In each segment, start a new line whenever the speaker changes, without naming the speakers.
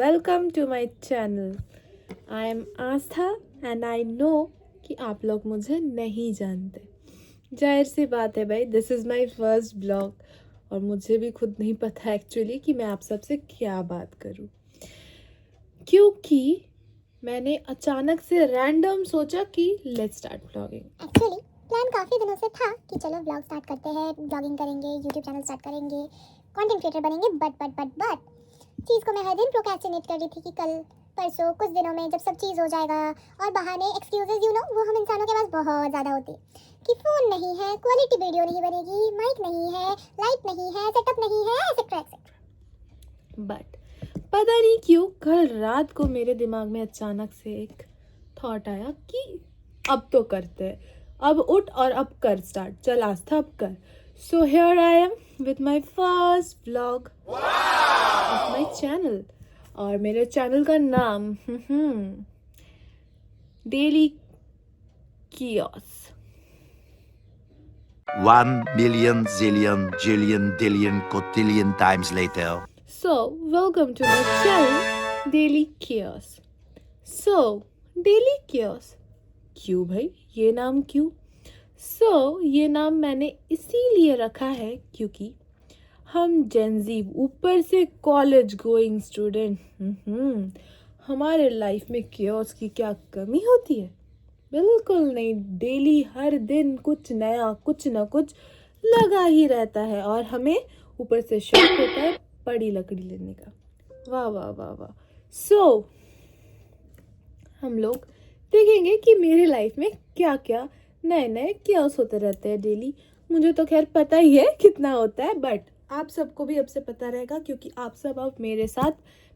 Welcome to my channel. I am Aastha and I know कि आप लोग मुझे नहीं जानते। जाहिर सी बात है भाई, this is my first blog और मुझे भी खुद नहीं पता एक्चुअली कि मैं आप सबसे क्या बात करूं, क्योंकि मैंने अचानक से रैंडम सोचा कि let's start blogging.
Actually plan काफ़ी दिनों से था कि चलो ब्लॉग स्टार्ट करते हैं, ब्लॉगिंग करेंगे, यूट्यूब चैनल स्टार्ट करेंगे, कंटेंट क्रिएटर बनेंगे। बट चीज़ को मैं हर दिन प्रोक्रेस्टिनेट कर रही थी कि कल परसों कुछ दिनों में जब सब चीज़ हो जाएगा। और बहाने एक्सक्यूजेज वो हम इंसानों के पास बहुत ज़्यादा होती है कि फ़ोन नहीं है, क्वालिटी वीडियो नहीं बनेगी, माइक नहीं है, लाइट नहीं है, सेटअप नहीं है, एक्सेट्रा एक्सेट्रा।
बट पता नहीं क्यों कल रात को मेरे दिमाग में अचानक से एक थॉट आया कि अब तो करते हैं, अब उठ और अब कर स्टार्ट, चल आस्था अब कर। So here I am with my first vlog of my channel. और मेरे चैनल का नाम daily chaos.
1,000,000 zillion jillion dillion cotillion times later.
So welcome to my channel daily chaos. So daily chaos क्यों भाई, ये नाम क्यों? ये नाम मैंने इसीलिए रखा है क्योंकि हम जेनजी, ऊपर से कॉलेज गोइंग स्टूडेंट, हमारे लाइफ में कियोस की क्या कमी होती है? बिल्कुल नहीं। डेली हर दिन कुछ नया, कुछ ना कुछ लगा ही रहता है और हमें ऊपर से शौक होता है बड़ी लकड़ी लेने का। वाह वाह वाह वाह। हम लोग देखेंगे कि मेरे लाइफ में क्या क्या नए नए कियोस होते रहते हैं डेली। मुझे तो खैर पता ही है कितना होता है, बट आप सबको भी अब से पता रहेगा क्योंकि आप सब अब मेरे साथ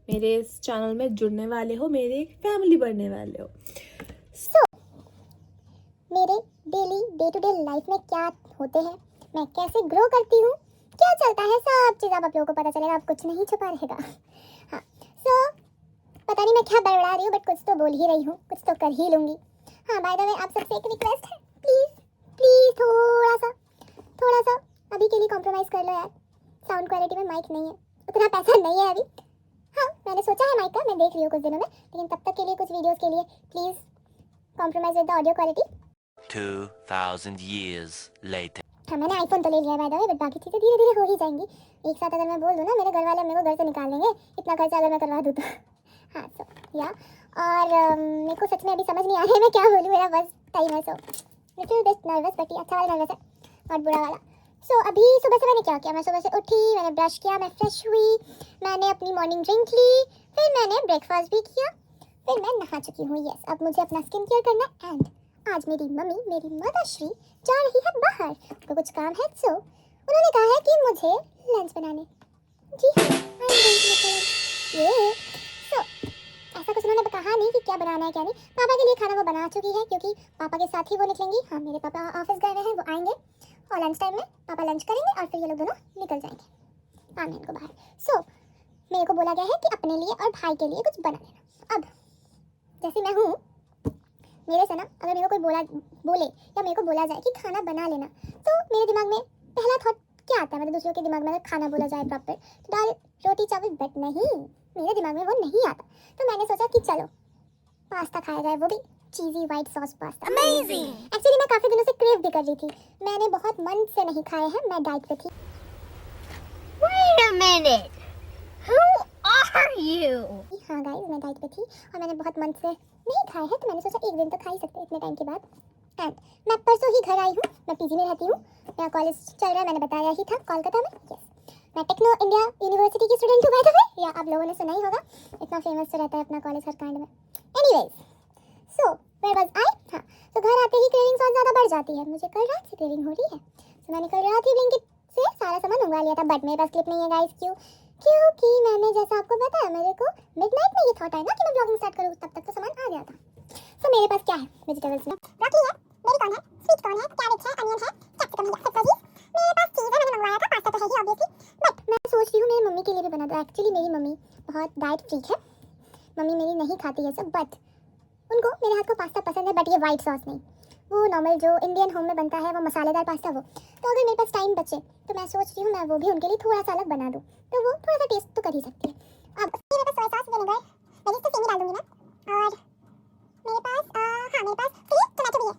मेरे इस चैनल में जुड़ने वाले हो, मेरे एक फैमिली बनने वाले हो।
मेरे daily day to day life में क्या होते हैं, मैं कैसे ग्रो करती हूँ, क्या चलता है, सब चीज़ आप लोगों को पता चलेगा। अब कुछ नहीं छुपा रहेगा। हाँ, पता नहीं मैं क्या बड़बड़ा रही हूँ, बट कुछ तो बोल ही रही हूँ, कुछ तो कर ही लूँगी। हाँ, बाय द वे आप सबसे एक रिक्वेस्ट है, प्लीज़ थोड़ा सा अभी के लिए कॉम्प्रोमाइज़ कर लो यार। साउंड क्वालिटी में माइक नहीं है, उतना पैसा नहीं है अभी। हाँ, मैंने सोचा है माइक का, मैं देख रही हूँ कुछ दिनों में, लेकिन तब तक के लिए कुछ वीडियोज़ के लिए please compromise with the audio quality.
2,000 years later.
हाँ, मैंने आईफोन तो ले लिया है बाय द वे, बट बाकी चीज़ें धीरे धीरे हो ही जाएंगी। एक साथ अगर मैं बोल दूँ ना, मेरे घर वाले मेरे को घर से निकाल देंगे, इतना खर्चा अगर मैं करवा दूँ तो। हाँ, या और मेरे को सच में अभी समझ नहीं आ रहा है मैं क्या बोलूँ, मेरा बस टाइम है। लिटिल बिट नर्वस, बट ये अच्छा वाला नर्वस है और बुरा वाला। अभी सुबह से मैंने क्या किया, मैं सुबह से उठी, मैंने ब्रश किया, मैं फ्रेश हुई, मैंने अपनी मॉर्निंग ड्रिंक ली, फिर मैंने ब्रेकफास्ट भी किया, फिर मैं नहा चुकी हूँ। यस, अब मुझे अपना स्किन केयर करना है। एंड आज मेरी मम्मी, मेरी मदरश्री जा रही है बाहर, तो कुछ काम है, सो उन्होंने कहा है कि मुझे लंच बनाने। जी हाँ, ये ऐसा कुछ उन्होंने कहा नहीं कि क्या बनाना है क्या नहीं। पापा के लिए खाना वो बना चुकी है क्योंकि पापा के साथ ही वो निकलेंगी। हाँ, मेरे पापा ऑफिस गए हुए हैं, वो आएंगे और लंच टाइम में पापा लंच करेंगे और फिर ये लोग दोनों निकल जाएंगे आने को बाहर। मेरे को बोला गया है कि अपने लिए और भाई के लिए कुछ बना लेना। अब जैसे मैं हूँ, मेरे से ना अगर मेरे को कोई बोले या मेरे को बोला जाए कि खाना बना लेना, तो मेरे दिमाग में पहला थॉट क्या आता है? मतलब दूसरों के दिमाग में अगर खाना बोला जाए प्रॉपर, तो दाल रोटी चावल, बट नहीं, मेरे दिमाग में वो नहीं आता। तो मैंने सोचा कि चलो पास्ता खाया जाए, वो भी cheesy white sauce pasta. Amazing! Actually मैं काफ़ी दिनों से क्रेव भी कर रही थी, मैंने बहुत मन से नहीं खाया है, मैं डाइट पे थी।
Wait a minute. Who are you?
हाँ गाइस, मैं डाइट पे थी और मैंने बहुत मन से नहीं खाया है, तो मैंने सोचा एक दिन तो खा ही सकते इतने टाइम के बाद। एंड मैं परसों ही घर आई हूँ, मैं पीजी में रहती हूँ, मेरा कॉलेज चल रहा है, मैंने बताया ही था कोलकाता में। यस, मैं टेक्नो इंडिया यूनिवर्सिटी की स्टूडेंट हूँ बाय द वे, या आप लोगों ने सुना ही होगा, इतना फेमस तो रहता है अपना कॉलेज हर कांड में। Anyways, where was I? हाँ, तो घर आते ही क्रेविंग्स और ज़्यादा बढ़ जाती है। मुझे कल रात से क्रेविंग हो रही है, तो मैंने कल रात ही ब्लिंकिट से सारा सामान मंगवा लिया था, बट मेरे पास क्लिप नहीं है गाइस। क्योंकि मैंने जैसा आपको बताया, मेरे को मिडनाइट में ये थॉट आया ना कि मैं ब्लॉगिंग स्टार्ट करूँ, तब तक तो सामान आ गया था। मेरे पास क्या है? वेजिटेबल्स में ब्रोकली है, बेबी कॉर्न है, स्वीट कॉर्न है, कैरेट है, अनियन है, कैप्सिकम है, सब वेजीज। मेरे पास चीज़ है, मैंने मंगवाया था, पास्ता तो है ही ऑब्वियसली, बट मैं सोच रही हूँ मेरी मम्मी के लिए भी बना दूँ। एक्चुअली मेरी मम्मी बहुत डाइट फ्रीक है, मम्मी मेरी नहीं खाती है सब, बट उनको मेरे हाथ का पास्ता पसंद है, बट ये वाइट सॉस नहीं, वो नॉर्मल जो इंडियन होम में बनता है, वो मसालेदार पास्ता वो। तो अगर मेरे पास टाइम बचे तो मैं सोच रही हूँ मैं वो भी उनके लिए थोड़ा सा अलग बना दूँ, तो वो थोड़ा सा टेस्ट तो कर ही सकती है। अब मेरे पास सोया सॉस विनेगर वेजिस तो सेम ही डाल दूंगी मैं, और मेरे पास मेरे पास फ्री टोमेटो भी है,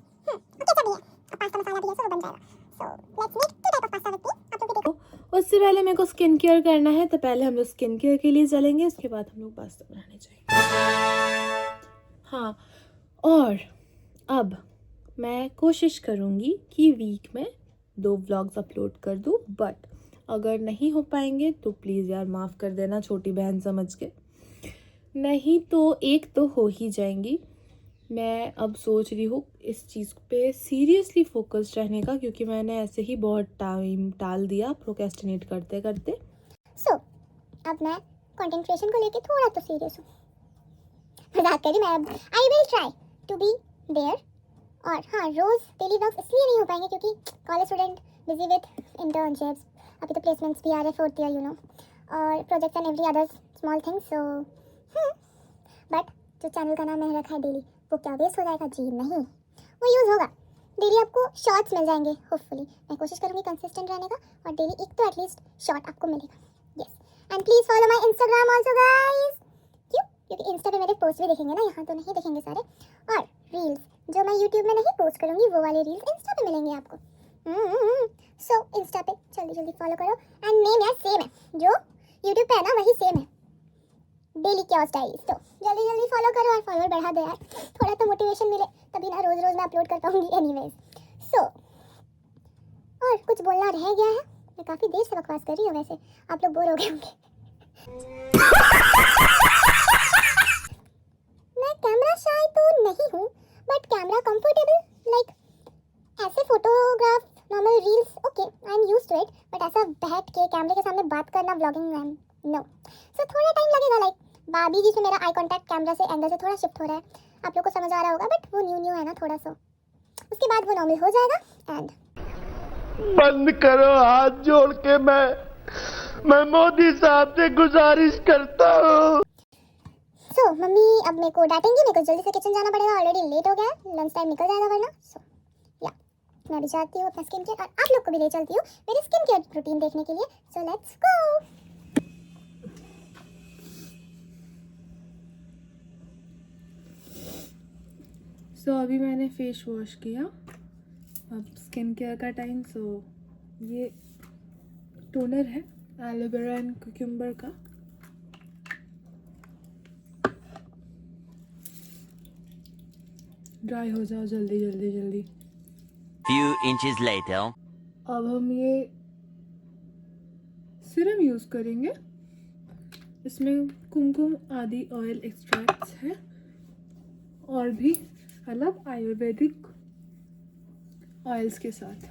केचप भी है, और पास्ता मसाला भी है, सो वो बन जाएगा। So let's make 2 type of pasta with me. आप लोग भी देखो।
उससे पहले मेरे को स्किन केयर करना है, तो पहले हम लोग स्किन केयर के लिए चलेंगे, उसके बाद हम लोग पास्ता बनाने जाएंगे। हाँ, और अब मैं कोशिश करूँगी कि वीक में 2 व्लॉग्स अपलोड कर दूँ, बट अगर नहीं हो पाएंगे तो प्लीज़ यार माफ़ कर देना, छोटी बहन समझ के। नहीं तो एक तो हो ही जाएंगी। मैं अब सोच रही हूँ इस चीज़ पे सीरियसली फोकस्ड रहने का, क्योंकि मैंने ऐसे ही बहुत टाइम टाल दिया प्रोक्रेस्टिनेट करते करते।
सो अब मैं कंटेंट क्रिएशन को लेके थोड़ा तो सीरियस हूँ। मजाक करी मैं, अब I will try to be there. और हाँ, रोज़ डेली व्लॉग्स इसलिए नहीं हो पाएंगे क्योंकि college student busy with internships, अभी तो प्लेसमेंट्स भी आ रहे 4th ईयर, यू नो, और projects and every other small things. So but जो चैनल का नाम मैंने रखा है डेली, वो क्या वेस्ट हो जाएगा? जी नहीं, वो यूज़ होगा। डेली आपको शॉर्ट्स मिल जाएंगे होपफुली। मैं कोशिश करूँगी कंसिस्टेंट रहने का, और डेली एक तो एटलीस्ट शॉर्ट आपको मिलेगा। Yes, and please follow my Instagram also guys. क्यों? क्योंकि इंस्टा पे मेरे पोस्ट भी दिखेंगे ना, यहाँ तो नहीं दिखेंगे सारे। और रील्स जो मैं यूट्यूब में नहीं पोस्ट करूँगी, वो वाले रील्स इंस्टा पे मिलेंगे आपको। सो इंस्टा पे जल्दी जल्दी फॉलो करो। एंड नेम यार सेम है, जो यूट्यूब पे है ना वही सेम है, डेली क्योस डायरीज। तो जल्दी जल्दी फॉलो करो और फॉलोअर बढ़ा दो यार, थोड़ा तो मोटिवेशन मिले, तभी ना रोज रोज मैं अपलोड कर पाऊंगी। एनीवेज, सो और कुछ बोलना रह गया है? मैं काफ़ी देर से बकवास कर रही हूँ, वैसे आप लोग बोर हो गए होंगे। मैं कैमरा शाय तो नहीं हूँ, बट कैमरा कंफर्टेबल, लाइक ऐसे photograph, normal reels, okay I am used to it, but ऐसा बैठ के कैमरे के सामने बात करना, vlogging, I am no. So थोड़ा टाइम लगेगा, लाइक बाबी जी से मेरा आई कांटेक्ट कैमरा से एंगल से थोड़ा शिफ्ट हो रहा है, आप लोग को समझ आ रहा होगा, बट वो न्यू है ना थोड़ा सा, उसके बाद वो नॉर्मल हो जाएगा। एंड
बंद करो, हाथ जोड़ के मैं मोदी साहब से गुजारिश करता हूँ।
सो मम्मी अब मेरे को डांटेंगी, मेरे को जल्दी से किचन जाना पड़ेगा, ऑलरेडी लेट हो गया है, लंच टाइम निकल जाएगा वरना। सो या मैं भी जाती हूँ अपना स्किन केयर, और आप लोग को भी ले चलती हूँ मेरी स्किन केयर रूटीन देखने के लिए। So let's go.
सो अभी मैंने फेस वॉश किया, अब स्किन केयर का टाइम। सो ये टोनर है एलोवेरा एंड कुकुम्बर का। ड्राई हो जाओ जल्दी जल्दी जल्दी।
Few inches later.
अब हम ये सीरम यूज़ करेंगे, इसमें कुमकुम आदि ऑयल एक्सट्रैक्ट्स है, और भी अलग आयुर्वेदिक ऑयल्स के साथ।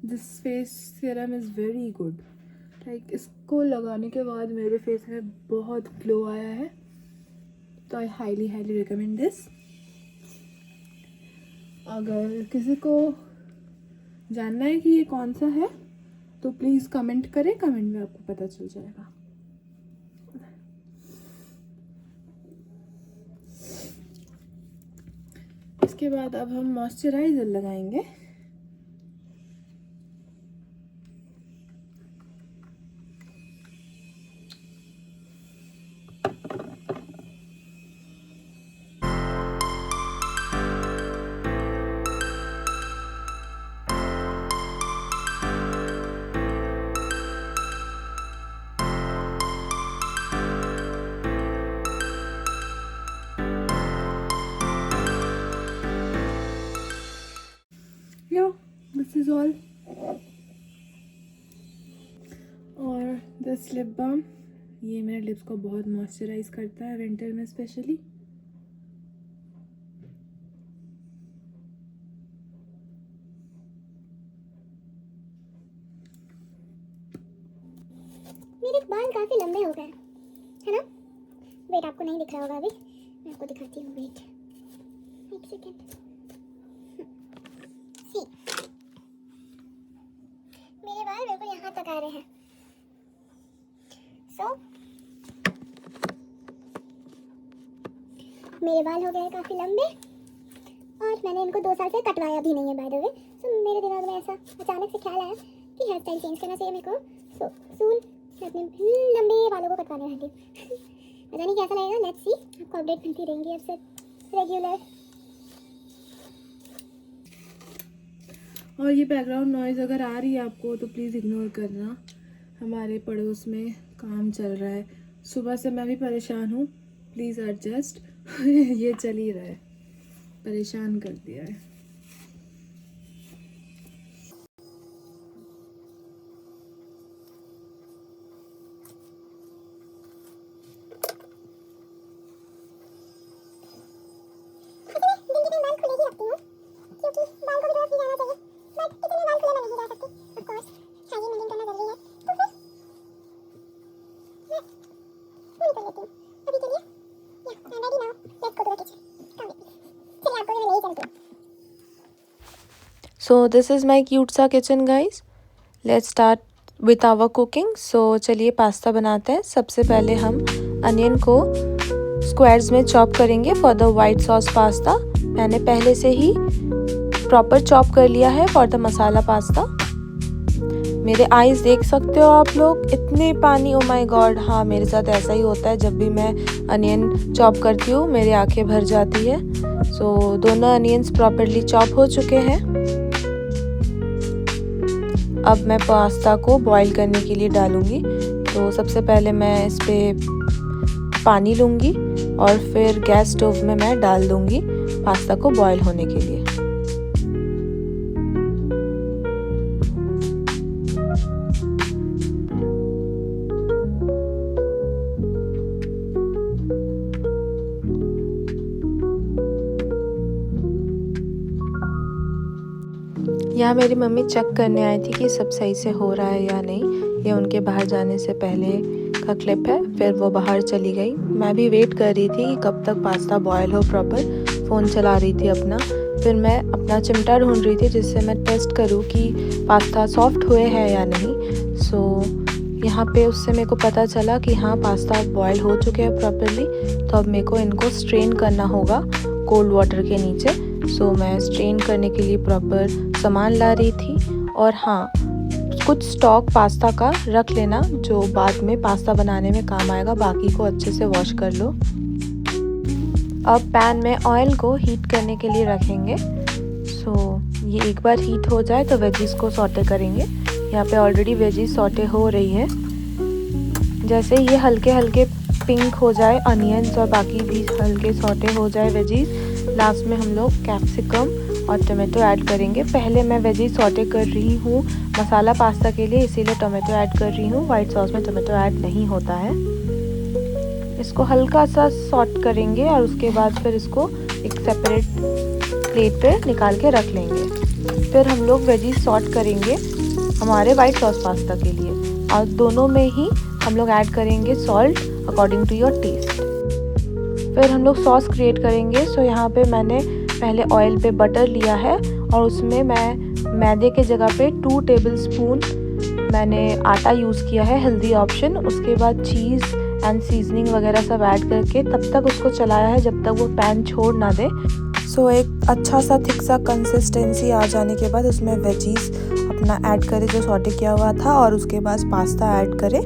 This face serum is very good, like इसको लगाने के बाद मेरे फेस में बहुत ग्लो आया है, तो आई हाईली रिकमेंड दिस। अगर किसी को जानना है कि ये कौन सा है तो प्लीज़ कमेंट करें, कमेंट में आपको पता चल जाएगा। इसके बाद अब हम मॉइस्चराइज़र लगाएंगे। This is all. और दिस लिप बाम, ये मेरे लिप्स को बहुत मॉइस्चराइज करता है विंटर में स्पेशली।
मेरे बाल काफ़ी लंबे हो गए है ना? वेट, आपको नहीं दिख रहा होगा अभी, मैं आपको दिखाती हूँ। वेट एक सेकेंड। सी, मेरे बाल बिल्कुल यहाँ तक आ रहे हैं। सो मेरे बाल हो गए काफ़ी लंबे, और मैंने इनको 2 साल से कटवाया भी नहीं है बाय द वे। सो मेरे दिमाग में ऐसा अचानक से ख्याल आया कि हेयर स्टाइल चेंज करना चाहिए मेरे को। सो सून मैं अपने लंबे बालों को कटवाने वाली हूँ। पता नहीं कैसा लगेगा, लेट्स सी। आपको अपडेट मिलती रहेंगी अब से रेगुलर।
और ये बैकग्राउंड नॉइज़ अगर आ रही है आपको तो प्लीज़ इग्नोर करना, हमारे पड़ोस में काम चल रहा है। सुबह से मैं भी परेशान हूँ, प्लीज़ एडजस्ट। ये चल ही रहा है, परेशान कर दिया है। So this is my cute सा kitchen guys. Let's start with our cooking. So चलिए पास्ता बनाते हैं। सबसे पहले हम अनियन को स्क्वायर्स में चॉप करेंगे for the white sauce pasta. मैंने पहले से ही प्रॉपर चॉप कर लिया है फॉर द मसाला पास्ता। मेरे आईज देख सकते हो आप लोग, इतने पानी, ओ माय गॉड। हाँ, मेरे साथ ऐसा ही होता है, जब भी मैं अनियन चॉप करती हूँ मेरी आंखें भर जाती है। सो दोनों अनियंस प्रॉपरली चॉप हो चुके हैं। अब मैं पास्ता को बॉईल करने के लिए डालूंगी। तो सबसे पहले मैं इस पे पानी लूँगी और फिर गैस स्टोव में मैं डाल दूँगी पास्ता को बॉईल होने के लिए। यहाँ मेरी मम्मी चेक करने आई थी कि सब सही से हो रहा है या नहीं। ये उनके बाहर जाने से पहले का क्लिप है। फिर वो बाहर चली गई। मैं भी वेट कर रही थी कि कब तक पास्ता बॉयल हो प्रॉपर। फ़ोन चला रही थी अपना। फिर मैं अपना चिमटा ढूंढ रही थी जिससे मैं टेस्ट करूँ कि पास्ता सॉफ्ट हुए हैं या नहीं। सो यहाँ पे उससे मेरे को पता चला कि हाँ, पास्ता बॉयल हो चुके हैं प्रॉपरली। तो अब मेरे को इनको स्ट्रेन करना होगा कोल्ड वाटर के नीचे। सो मैं स्ट्रेन करने के लिए प्रॉपर सामान ला रही थी। और हाँ, कुछ स्टॉक पास्ता का रख लेना जो बाद में पास्ता बनाने में काम आएगा। बाकी को अच्छे से वॉश कर लो। अब पैन में ऑयल को हीट करने के लिए रखेंगे। सो ये एक बार हीट हो जाए तो वेजीज को सॉटे करेंगे। यहाँ पे ऑलरेडी वेजीज सॉटे हो रही है। जैसे ये हल्के हल्के पिंक हो जाए अनियंस और बाकी भी हल्के सॉटे हो जाए वेजीज, लास्ट में हम लोग कैप्सिकम और टोमेटो ऐड करेंगे। पहले मैं वेजीज सॉटे कर रही हूँ मसाला पास्ता के लिए, इसीलिए टोमेटो ऐड कर रही हूँ। वाइट सॉस में टोमेटो ऐड नहीं होता है। इसको हल्का सा सॉट करेंगे और उसके बाद फिर इसको एक सेपरेट प्लेट पे निकाल के रख लेंगे। फिर हम लोग वेजीज सॉट करेंगे हमारे वाइट सॉस पास्ता के लिए, और दोनों में ही हम लोग ऐड करेंगे salt according to your taste. फिर हम लोग सॉस क्रिएट करेंगे। सो यहाँ पे मैंने पहले ऑयल पे बटर लिया है और उसमें मैं मैदे के जगह पे 2 टेबलस्पून मैंने आटा यूज़ किया है, हेल्दी ऑप्शन। उसके बाद चीज़ एंड सीजनिंग वगैरह सब ऐड करके तब तक उसको चलाया है जब तक वो पैन छोड़ ना दे। सो एक अच्छा सा थिक सा कंसिस्टेंसी आ जाने के बाद उसमें वेजीज अपना ऐड करें जो सॉटे किया हुआ था, और उसके बाद पास्ता ऐड करें।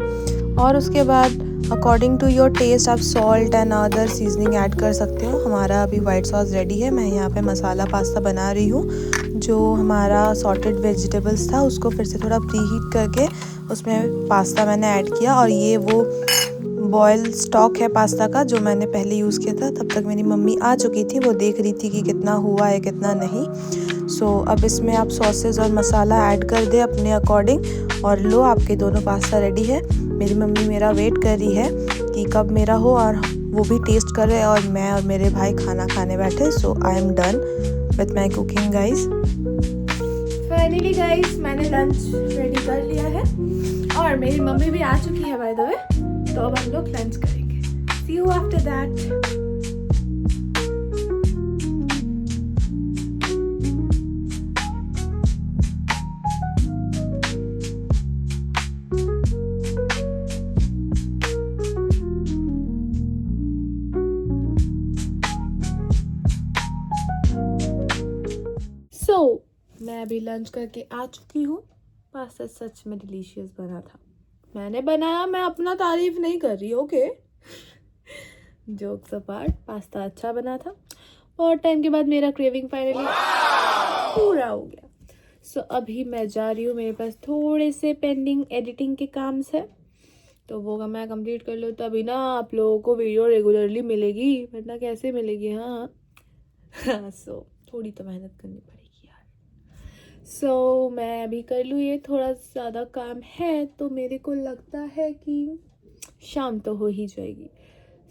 और उसके बाद अकॉर्डिंग टू योर टेस्ट आप salt and other seasoning add कर सकते हो। हमारा अभी वाइट सॉस रेडी है। मैं यहाँ पे मसाला पास्ता बना रही हूँ। जो हमारा सॉटेड वेजिटेबल्स था उसको फिर से थोड़ा प्री हीट करके उसमें पास्ता मैंने ऐड किया। और ये वो बॉयल स्टॉक है पास्ता का जो मैंने पहले यूज़ किया था। तब तक मेरी मम्मी आ चुकी थी, वो देख रही थी कि कितना हुआ है कितना नहीं। सो अब इसमें आप सॉसेस और मसाला ऐड कर दे अपने अकॉर्डिंग, और लो आपके दोनों पास्ता रेडी है। मेरी मम्मी मेरा वेट कर रही है कि कब मेरा हो और वो भी टेस्ट करे, और मैं और मेरे भाई खाना खाने बैठे। So I am done with my cooking guys. Finally guys मैंने लंच रेडी कर लिया है और मेरी मम्मी भी आ चुकी है बाय द वे। तो अब हम लोग लंच करेंगे। सी यू आफ्टर दैट। मैं अभी लंच करके आ चुकी हूँ। पास्ता सच में डिलीशियस बना था। मैंने बनाया, मैं अपना तारीफ नहीं कर रही, ओके। जोक्स अपार्ट, पास्ता अच्छा बना था। और टाइम के बाद मेरा क्रेविंग फाइनली पूरा हो गया। सो अभी मैं जा रही हूँ, मेरे पास थोड़े से पेंडिंग एडिटिंग के काम है, तो वो मैं कंप्लीट कर लूँ तभी ना आप लोगों को वीडियो रेगुलरली मिलेगी, वरना कैसे मिलेगी। हाँ हाँ, सो थोड़ी तो मेहनत करनी पड़ेगी यार। सो मैं अभी कर लूँ, ये थोड़ा ज़्यादा काम है तो मेरे को लगता है कि शाम तो हो ही जाएगी।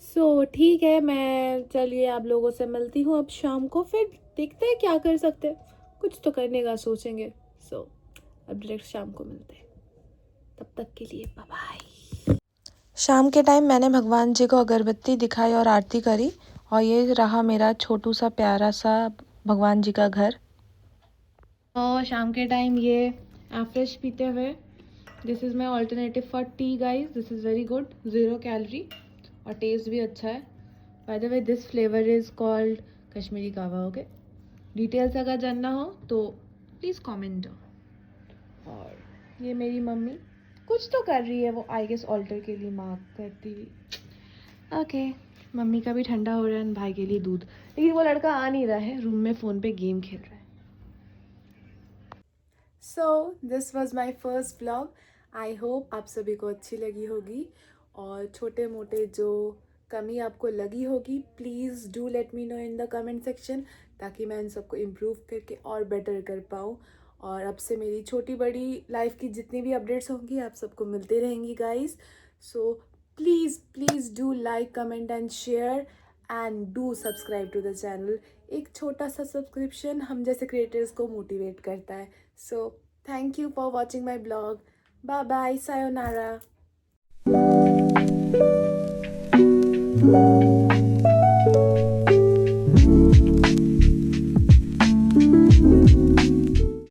सो ठीक है, मैं चलिए आप लोगों से मिलती हूँ अब शाम को, फिर देखते हैं क्या कर सकते हैं, कुछ तो करने का सोचेंगे। सो अब डायरेक्ट शाम को मिलते हैं, तब तक के लिए बाय बाय।
शाम के टाइम मैंने भगवान जी को अगरबत्ती दिखाई और आरती करी, और ये रहा मेरा छोटू सा प्यारा सा भगवान जी का घर।
और शाम के टाइम ये एफ्रेश पीते हुए, this is my alternative for T guys, this is very good, 0 calorie और टेस्ट भी अच्छा है। By the way this flavour is called Kashmiri कावा, ओके। डिटेल्स अगर जानना हो तो प्लीज़ कमेंट। और ये मेरी मम्मी कुछ तो कर रही है, वो आई गेस ऑल्टर के लिए मार्क करती हुई। ओके, मम्मी का भी ठंडा हो रहा है, भाई के लिए दूध, लेकिन वो लड़का आ नहीं रहा है, रूम में फ़ोन पे गेम खेल रहा है। So this was my first blog, I hope आप सभी को अच्छी लगी होगी, और छोटे मोटे जो कमी आपको लगी होगी please do let me know in the comment section, ताकि मैं इन सबको इम्प्रूव करके और बेटर कर पाऊँ। और अब से मेरी छोटी बड़ी लाइफ की जितनी भी अपडेट्स होंगी आप सबको मिलते रहेंगी guys. So please please do like, comment and share and do subscribe to the channel. एक छोटा सा सब्सक्रिप्शन हम जैसे क्रिएटर्स को मोटिवेट करता है। So thank you for watching my blog, bye bye, sayonara.